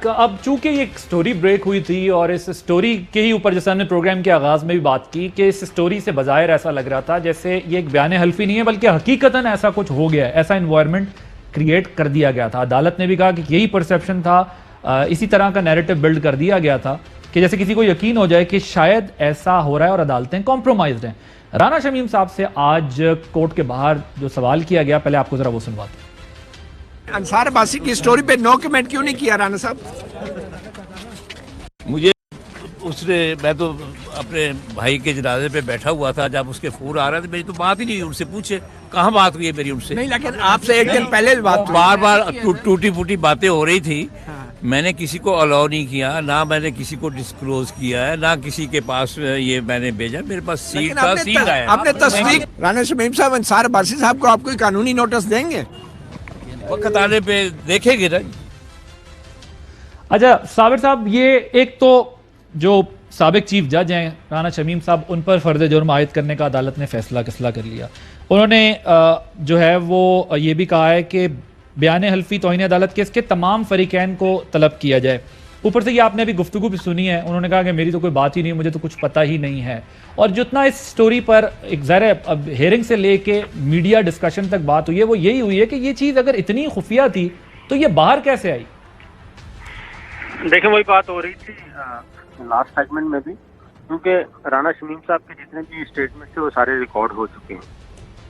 اب چونکہ یہ ایک سٹوری بریک ہوئی تھی اور اس سٹوری کے ہی اوپر جیسے ہم نے پروگرام کے آغاز میں بھی بات کی کہ اس سٹوری سے بظاہر ایسا لگ رہا تھا جیسے یہ ایک بیان حلفی نہیں ہے بلکہ حقیقتاً ایسا کچھ ہو گیا ہے، ایسا انوائرمنٹ کریٹ کر دیا گیا تھا. عدالت نے بھی کہا کہ یہی پرسیپشن تھا، اسی طرح کا نیریٹو بلڈ کر دیا گیا تھا کہ جیسے کسی کو یقین ہو جائے کہ شاید ایسا ہو رہا ہے اور عدالتیں کمپرومائزڈ ہیں. رانا شمیم صاحب سے آج کورٹ کے باہر جو سوال کیا گیا، پہلے آپ کو ذرا وہ سنواتے ہیں. انصار عباسی کی سٹوری پہ نو کمنٹ کیوں نہیں کیا رانا صاحب؟ مجھے اس نے، میں تو اپنے بھائی کے جنازے پہ بیٹھا ہوا تھا، جب اس کے فون آ رہا تھا میری تو بات ہی نہیں، ان سے پوچھے کہاں بات ہوئی ہے میری ان سے. نہیں، لیکن آپ سے ایک دن پہلے بات ہوئی. بار بار ٹوٹی پھوٹی باتیں ہو رہی تھی. میں نے کسی کو الاؤ نہیں کیا، نہ میں نے کسی کو ڈسکلوز کیا ہے، نہ کسی کے پاس یہ میں نے بھیجا. میرے پاس سیل تھا، سیل آیا. آپ نے تصدیق رانا شمیم صاحب انصار عباسی صاحب کو آپ کوئی قانونی نوٹس دیں گے؟ وقت آنے پہ دیکھیں گے نا. اچھا صابر صاحب، یہ ایک تو جو سابق چیف جج ہیں رانا شمیم صاحب، ان پر فرض جرم عائد کرنے کا عدالت نے فیصلہ کر لیا. انہوں نے جو ہے وہ یہ بھی کہا ہے کہ بیان حلفی توہین عدالت کیس کے تمام فریقین کو طلب کیا جائے. اوپر سے یہ آپ نے ابھی گفتگو بھی سنی ہے، انہوں نے کہا کہ میری تو کوئی بات ہی نہیں، مجھے تو کچھ پتہ ہی نہیں ہے. اور جتنا اس سٹوری پر ایک ظاہر اب ہیئرنگ سے لے کے میڈیا ڈسکشن تک بات ہوئی ہے وہ یہی ہوئی ہے کہ یہ چیز اگر اتنی خفیہ تھی تو یہ باہر کیسے آئی؟ دیکھیں، وہی بات ہو رہی تھی لاسٹ سیگمنٹ میں بھی، کیونکہ رانا شمیم صاحب کے جتنے بھی اسٹیٹمنٹ تھے وہ سارے ریکارڈ ہو چکے ہیں.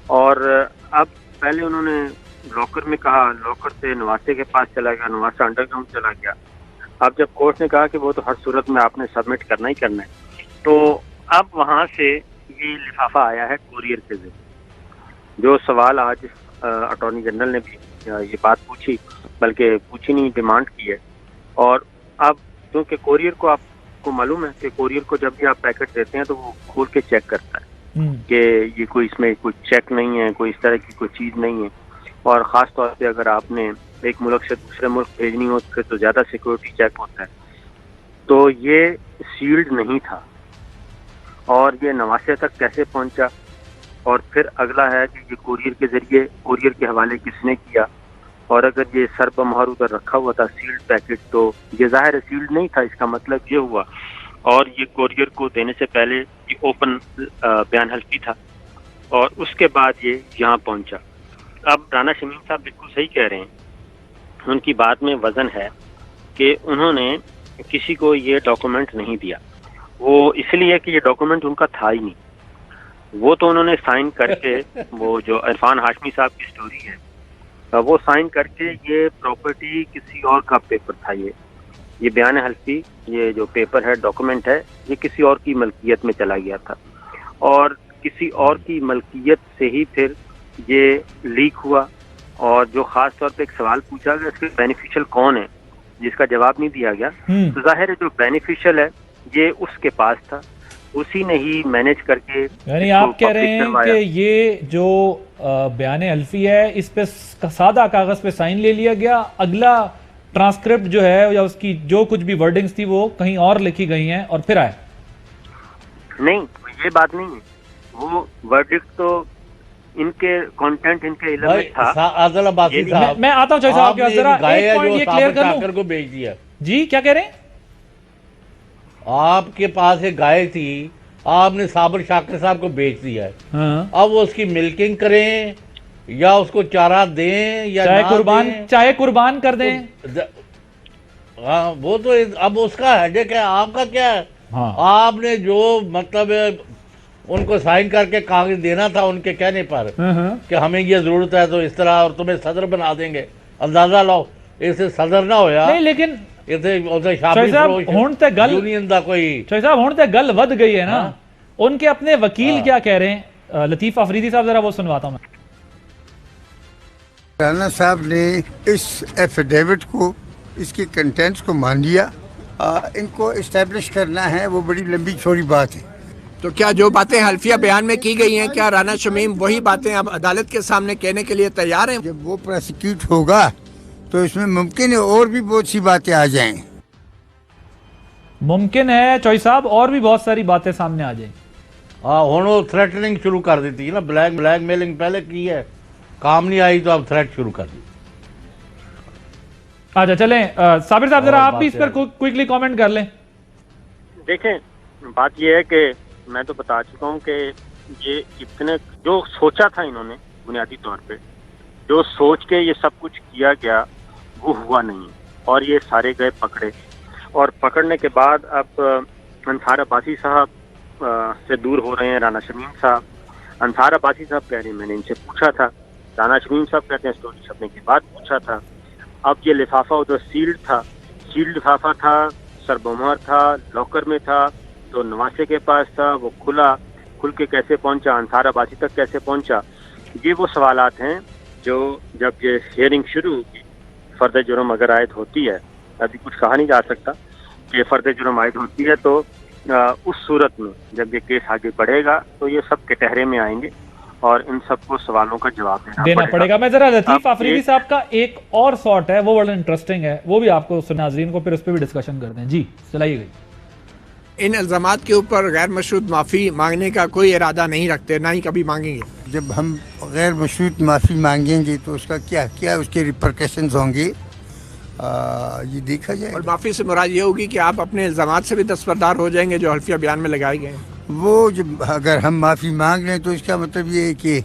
اور اب پہلے انہوں نے لاکر میں کہا، لاکر سے نواسے کے پاس چلا گیا، نواسا انڈر گراؤنڈ چلا گیا. اب جب کورٹ نے کہا کہ وہ تو ہر صورت میں آپ نے سبمٹ کرنا ہی کرنا ہے، تو اب وہاں سے یہ لفافہ آیا ہے کوریئر کے ذریعے. جو سوال آج اٹارنی جنرل نے بھی یہ بات پوچھی، بلکہ پوچھی نہیں، ڈیمانڈ کی ہے. اور اب کیونکہ کوریئر کو آپ کو معلوم ہے کہ کوریئر کو جب بھی آپ پیکٹ دیتے ہیں تو وہ کھول کے چیک کرتا ہے کہ یہ کوئی اس میں کوئی چیک نہیں ہے، کوئی اس طرح کی کوئی چیز نہیں ہے. اور خاص طور پہ اگر آپ نے ایک ملک سے دوسرے ملک بھیجنی ہو تو زیادہ سیکورٹی چیک ہوتا ہے. تو یہ سیلڈ نہیں تھا، اور یہ نواسے تک کیسے پہنچا، اور پھر اگلا ہے کہ یہ کوریئر کے ذریعے، کوریئر کے حوالے کس نے کیا. اور اگر یہ سر بمہار ادھر رکھا ہوا تھا سیلڈ پیکٹ، تو یہ ظاہر سیلڈ نہیں تھا. اس کا مطلب یہ ہوا، اور یہ کوریئر کو دینے سے پہلے یہ اوپن بیان حلفی تھا، اور اس کے بعد یہ یہاں پہنچا. اب رانا شمیم صاحب بالکل صحیح کہہ رہے ہیں، ان کی بات میں وزن ہے کہ انہوں نے کسی کو یہ ڈاکومنٹ نہیں دیا. وہ اس لیے کہ یہ ڈاکومنٹ ان کا تھا ہی نہیں. وہ تو انہوں نے سائن کر کے، وہ جو عرفان ہاشمی صاحب کی سٹوری ہے، وہ سائن کر کے یہ پراپرٹی کسی اور کا پیپر تھا. یہ بیان حلفی، یہ جو پیپر ہے، ڈاکومنٹ ہے، یہ کسی اور کی ملکیت میں چلا گیا تھا. اور کسی اور کی ملکیت سے ہی پھر یہ لیک ہوا. اور جو خاص طور پہ ایک سوال پوچھا گیا، اس کے بینیفیشل کون ہے، جس کا جواب نہیں دیا گیا. تو ظاہر ہے جو بینیفیشل ہے یہ اس کے پاس تھا، اسی نے ہی مینیج کر کے. یعنی آپ کہہ رہے ہیں کہ یہ جو بیان حلفی ہے اس پہ سادہ کاغذ پہ سائن لے لیا گیا، اگلا ٹرانسکرپٹ جو ہے یا اس کی جو کچھ بھی ورڈنگز تھی وہ کہیں اور لکھی گئی ہیں اور پھر آئے؟ نہیں، یہ بات نہیں ہے. وہ ورڈکٹ تو ان کے کانٹینٹ، ان کے علم میں تھا. عادل عباسی صاحب، میں آتا ہوں چوہدری صاحب کے پاس، ذرا ایک پوائنٹ یہ کلیئر کر لوں. کو بھیج دیا. جی کیا کہہ رہے ہیں؟ آپ کے پاس ایک گائے تھی، آپ نے صابر شاکر صاحب کو بیچ دیا ہے. اب وہ اس کی ملکنگ کریں یا اس کو چارہ دیں یا چاہے قربان کر دیں. ہاں، وہ تو اب اس کا ہیڈک ہے. آپ کا کیا ہے؟ آپ نے جو مطلب ان کو سائن کر کے کاغذ دینا تھا ان کے کہنے پر کہ ہمیں یہ ضرورت ہے تو اس طرح، اور تمہیں صدر بنا دیں گے. اندازہ لو، اسے صدر نہ ہویا. نہیں لیکن گل ود گئی ہے نا. ان کے اپنے وکیل کیا کہہ رہے ہیں؟ لطیف افریدی صاحب، ذرا وہ سنواتا ہوں میں. رانا صاحب نے اس ایفیڈیوٹ کو، اس کی کنٹینٹس کو مان لیا. ان کو اسٹیبلش کرنا ہے، وہ بڑی لمبی چوڑی بات ہے. تو کیا جو باتیں حلفیہ بیان میں کی گئی ہیں، کیا رانا شمیم وہی باتیں اب عدالت کے سامنے کہنے کے لیے تیار ہیں؟ جب وہ پروسیکیوٹ ہوگا تو اس میں ممکن ہے اور بھی بہت سی باتیں آ جائیں. ممکن ہے چوہدری صاحب اور بھی بہت ساری باتیں سامنے آ جائیں. ہاں، ہوں تھریٹننگ شروع کر دیتی ہے نا. بلیک میلنگ پہلے کی ہے، کام نہیں آئی تو اب تھریٹ شروع کر دی. اچھا چلیں صابر صاحب ذرا آپ بھی اس پر کوئکلی کامنٹ کر لیں. دیکھیں بات یہ ہے کہ میں تو بتا چکا ہوں کہ یہ اتنے جو سوچا تھا انہوں نے بنیادی طور پہ جو سوچ کے یہ سب کچھ کیا گیا وہ ہوا نہیں, اور یہ سارے گئے پکڑے, اور پکڑنے کے بعد اب انصار عباسی صاحب سے دور ہو رہے ہیں رانا شمیم صاحب. انصار عباسی صاحب کہہ رہے ہیں میں نے ان سے پوچھا تھا, رانا شمیم صاحب کہتے ہیں اسٹوری چھپنے کے بعد پوچھا تھا. اب یہ لفافہ ادھر سیلڈ تھا, سیلڈ لفافہ تھا, سربمہر تھا, لاکر میں تھا, تو نواسے کے پاس تھا, وہ کھل کے کیسے پہنچا, انصار عباسی تک کیسے پہنچا. یہ وہ سوالات ہیں جو جب یہ ہیئرنگ شروع ہوگی, فرد جرم اگر عائد ہوتی ہے, ابھی کچھ کہا نہیں جا سکتا کہ فرد جرم عائد ہوتی ہے, تو اس صورت میں جب یہ کیس آگے بڑھے گا تو یہ سب کٹہرے میں آئیں گے اور ان سب کو سوالوں کا جواب دینا پڑے گا. میں ذرا لطیف آفریدی صاحب کا ایک اور سارٹ ہے, وہ بڑا انٹرسٹنگ ہے, وہ بھی آپ کو ناظرین کو پھر اس پہ بھی ڈسکشن کرتے ہیں. جی چلائیے گئی. ان الزامات کے اوپر غیر مشروط معافی مانگنے کا کوئی ارادہ نہیں رکھتے, نہ ہی کبھی مانگیں گے. جب ہم غیر مشروط معافی مانگیں گے تو اس کا کیا اس کے ریپرکشنز ہوں گے, یہ دیکھا جائے. اور معافی سے مراد یہ ہوگی کہ آپ اپنے الزامات سے بھی دستبردار ہو جائیں گے جو حلفیہ بیان میں لگائے گئے ہیں. وہ جب اگر ہم معافی مانگ لیں تو اس کا مطلب یہ ہے کہ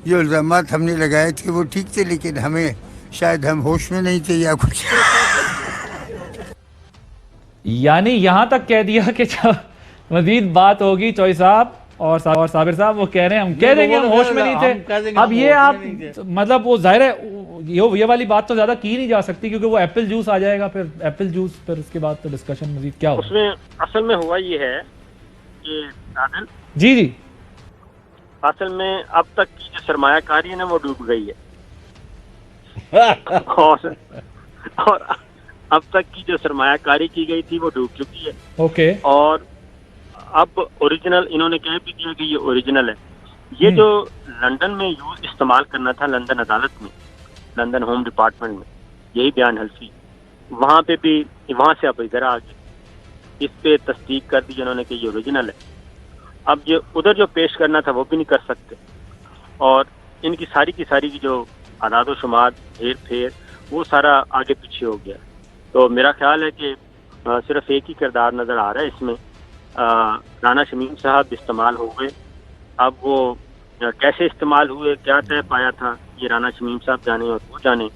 جو الزامات ہم نے لگائے تھے وہ ٹھیک تھے, لیکن ہمیں شاید ہم ہوش میں نہیں تھے یا کچھ. یعنی یہاں تک کہہ دیا کہ جب مزید بات ہوگی چوئی صاحب اور صابر صاحب وہ کہہ رہے ہیں ہم کہہ دیں گے ہم ہوش میں نہیں تھے. اب یہ آپ مطلب وہ ظاہر ہے یہ والی بات تو زیادہ کی نہیں جا سکتی کیونکہ وہ ایپل جوس آ جائے گا, پھر ایپل جوس, پھر اس کے بعد تو ڈسکشن مزید کیا ہوگا. اس میں اصل میں ہوا یہ ہے کہ عادل جی اصل میں اب تک کی جو سرمایہ کاری ہے نا وہ ڈوب گئی ہے, اور اب تک کی جو سرمایہ کاری کی گئی تھی وہ ڈوب چکی ہے. اوکے. اور اب اوریجنل انہوں نے کہہ بھی دیا کہ یہ اوریجنل ہے. یہ جو لندن میں استعمال کرنا تھا, لندن عدالت میں, لندن ہوم ڈپارٹمنٹ میں, یہی بیان حلفی, وہاں پہ بھی وہاں سے اب ادھر آ گئے, اس پہ تصدیق کر دی انہوں نے کہ یہ اوریجنل ہے. اب یہ ادھر جو پیش کرنا تھا وہ بھی نہیں کر سکتے, اور ان کی ساری کی جو اعداد و شمار ہیر پھیر وہ سارا آگے پیچھے ہو گیا. تو میرا خیال ہے کہ صرف ایک ہی کردار نظر آ رہا ہے اس میں, رانا شمیم صاحب استعمال ہو گئے. اب وہ کیسے استعمال ہوئے, کیا طے پایا تھا, یہ رانا شمیم صاحب جانے اور وہ جانے.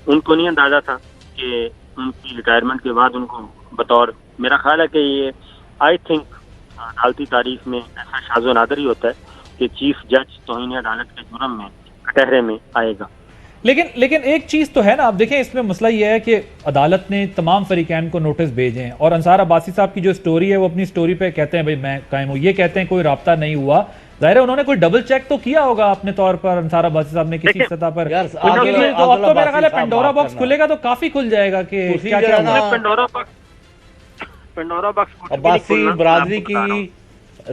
ان کو نہیں اندازہ تھا کہ ان کی ریٹائرمنٹ کے بعد ان کو بطور, میرا خیال ہے کہ یہ آئی تھنک عدالتی تاریخ میں ایسا شاذ و نادر ہی ہوتا ہے کہ چیف جج توہین عدالت کے جرم میں کٹہرے میں آئے گا. لیکن ایک چیز تو ہے نا, آپ دیکھیں اس میں مسئلہ یہ ہے کہ عدالت نے تمام فریقین کو نوٹس بھیجے ہیں, اور انصار عباسی صاحب کی جو سٹوری ہے وہ اپنی سٹوری پہ کہتے ہیں بھئی میں قائم ہوں, یہ کہتے ہیں کوئی رابطہ نہیں ہوا. ظاہر ہے انہوں نے کوئی ڈبل چیک تو کیا ہوگا اپنے طور پر انصار عباسی صاحب نے کسی سطح پر. اب تو میرا خیال ہے پنڈورا باکس کھلے گا تو کافی کھل جائے گا کہ کیا کیا ہوا. پنڈورا باکس عباسی برادری کی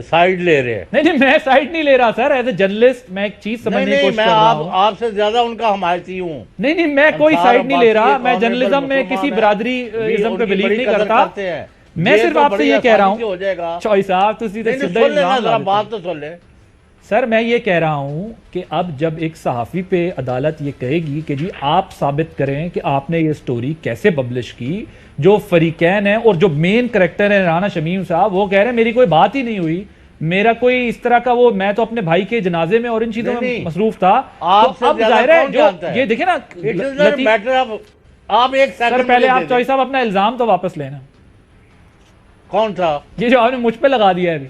سائیڈ لے رہے ہیں. نہیں میں سائیڈ نہیں لے رہا سر, ایز اے جرنلسٹ میں ایک چیز سمجھنے کی کوشش کر رہا ہوں. آپ سے زیادہ ان کا حمایتی ہوں. نہیں میں کوئی سائیڈ نہیں لے رہا, میں جرنلزم میں کسی برادری ازم پہ بلیو نہیں کرتا. میں صرف آپ سے یہ کہہ رہا ہوں چوئی صاحب بات تو سن لے سر, میں یہ کہہ رہا ہوں کہ اب جب ایک صحافی پہ عدالت یہ کہے گی کہ جی آپ ثابت کریں کہ آپ نے یہ سٹوری کیسے پبلش کی, جو فریقین ہیں اور جو مین کریکٹر ہیں رانا شمیم صاحب وہ کہہ رہے ہیں میری کوئی بات ہی نہیں ہوئی, میرا کوئی اس طرح کا وہ, میں تو اپنے بھائی کے جنازے میں اور ان چیزوں میں مصروف تھا. اب ظاہر ہے جو یہ دیکھیں نا, آپ ایک سر پہلے آپ چوئی صاحب اپنا الزام تو واپس لینا. کون تھا یہ جو آپ نے مجھ پہ لگا دیا ہے ابھی؟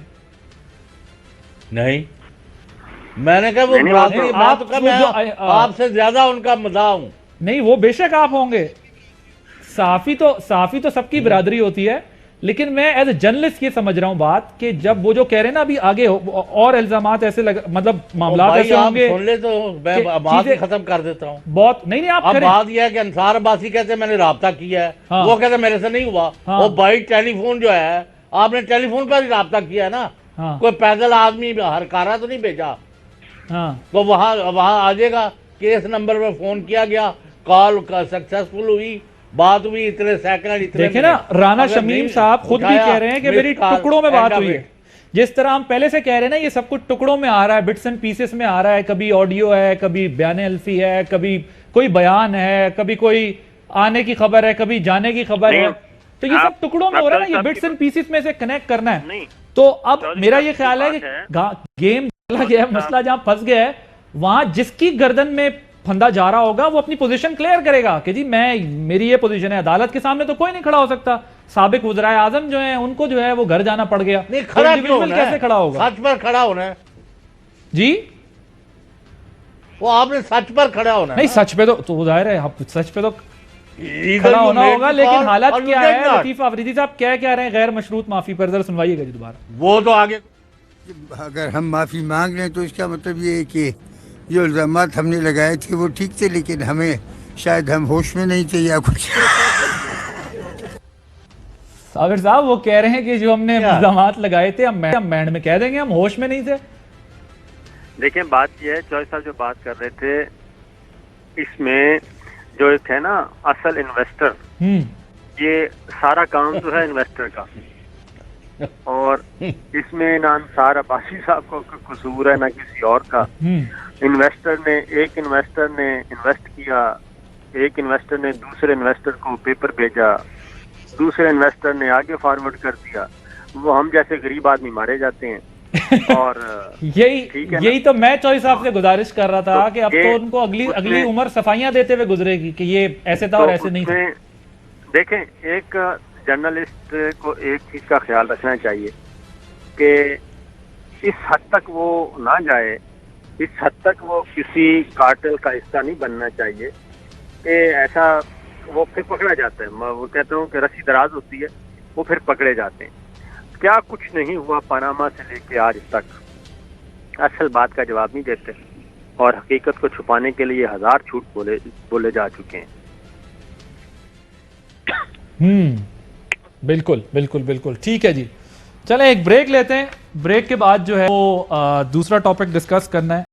نہیں, میں نے کہا وہ آپ سے زیادہ ان کا مزاح ہوں. نہیں وہ بے شک آپ ہوں گے, صحافی تو سب کی برادری ہوتی ہے, لیکن میں ایز اے جرنلسٹ یہ سمجھ رہا ہوں بات کہ جب وہ جو کہہ رہے ہیں نا ابھی آگے اور الزامات ایسے مطلب معاملات ایسے ہوں گے, سن لے تو میں بات ہی ختم کر دیتا ہوں. بہت نہیں آپ اب بات یہ ہے کہ انصار عباسی کہتے ہیں میں نے رابطہ کیا ہے, وہ کہتے ہیں میرے سے نہیں ہوا. وہ بائی ٹیلی فون جو ہے, آپ نے ٹیلی فون پر ہی رابطہ کیا ہے نا, کوئی پیدل آدمی ہرکارا تو نہیں بھیجا. تو وہاں آ جائے گا کہ اس نمبر پہ فون کیا گیا, کال سکسیسفل ہوئی, بات ہوئی, اتنے سیکنڈ. دیکھیں نا رانا شمیم صاحب خود بھی کہہ رہے ہیں کہ میری ٹکڑوں میں بات ہوئی ہے. جس طرح ہم پہلے سے کہہ رہے ہیں نا یہ سب کچھ ٹکڑوں میں آ رہا ہے, بٹس اینڈ پیسز میں آ رہا ہے, کبھی آڈیو ہے, کبھی بیان الفی ہے, کبھی کوئی بیان ہے, کبھی کوئی آنے کی خبر ہے, کبھی جانے کی خبر ہے, تو یہ سب ٹکڑوں میں ہو رہا ہے نا, یہ بٹس اینڈ پیسز میں سے کنیکٹ کرنا ہے. نہیں تو اب میرا یہ خیال ہے کہ گیم چلا گیا ہے, مسئلہ جہاں پھنس گیا ہے وہاں جس کی گردن میں پھندا جا رہا ہوگا وہ اپنی پوزیشن کلیئر کرے گا کہ جی میری یہ پوزیشن ہے. عدالت کے سامنے تو کوئی نہیں کھڑا ہو سکتا. سابق وزرائے اعظم جو ہیں ان کو جو ہے وہ گھر جانا پڑ گیا, نہیں کھڑا کیوں ہونا ہے؟ کیسے کھڑا ہوگا؟ سچ پر کھڑا ہونا ہے جی, وہ آپ نے سچ پر کھڑا ہونا ہے. نہیں سچ پہ تو ظاہر ہے سچ پہ تو کھڑا ہونا ہوگا, لیکن حالت کیا ہے لطیف آفریدی صاحب کیا رہے ہیں غیر مشروط معافی پر, ذرا سنوائیے گا جی دوبارہ. وہ تو آگے اگر ہم معافی مانگ لیں تو اس کا مطلب یہ ہے کہ جو الزامات ہم نے لگائے تھے وہ ٹھیک تھے, لیکن ہمیں شاید ہم ہوش میں نہیں تھے یا کچھ. صابر صاحب وہ کہہ رہے ہیں کہ جو ہم نے الزامات لگائے تھے ہم مینڈ میں کہہ دیں گے ہم ہوش میں نہیں تھے. دیکھیں بات یہ ہے, چوہے صاحب جو بات کر رہے تھے اس میں جو ایک ہے نا اصل انویسٹر, یہ سارا کام جو ہے انویسٹر کا, اور اس میں نہ انصار عباسی صاحب کو قصور ہے نہ کسی اور کا. ایک انویسٹر نے انویسٹ کیا, ایک انویسٹر نے دوسرے انویسٹر کو پیپر بھیجا, دوسرے انویسٹر نے آگے فارورڈ کر دیا, وہ ہم جیسے غریب آدمی مارے جاتے ہیں. اور یہی تو میں چوہے صاحب سے گزارش کر رہا تھا کہ اب تو ان کو اگلی عمر صفائیاں دیتے ہوئے گزرے گی کہ یہ ایسے تھا اور ایسے نہیں تھا. دیکھیں ایک جرنلسٹ کو ایک چیز کا خیال رکھنا چاہیے کہ اس حد تک وہ نہ جائے, اس حد تک وہ کسی کارٹل کا حصہ نہیں بننا چاہیے کہ ایسا وہ پھر پکڑا جاتا ہے. میں وہ کہتا ہوں کہ رسی دراز ہوتی ہے, وہ پھر پکڑے جاتے ہیں. کیا کچھ نہیں ہوا پاناما سے لے کے آج تک, اصل بات کا جواب نہیں دیتے اور حقیقت کو چھپانے کے لیے ہزار جھوٹ بولے جا چکے ہیں. بالکل بالکل بالکل ٹھیک ہے جی, چلیں ایک بریک لیتے ہیں, بریک کے بعد جو ہے وہ دوسرا ٹاپک ڈسکس کرنا ہے.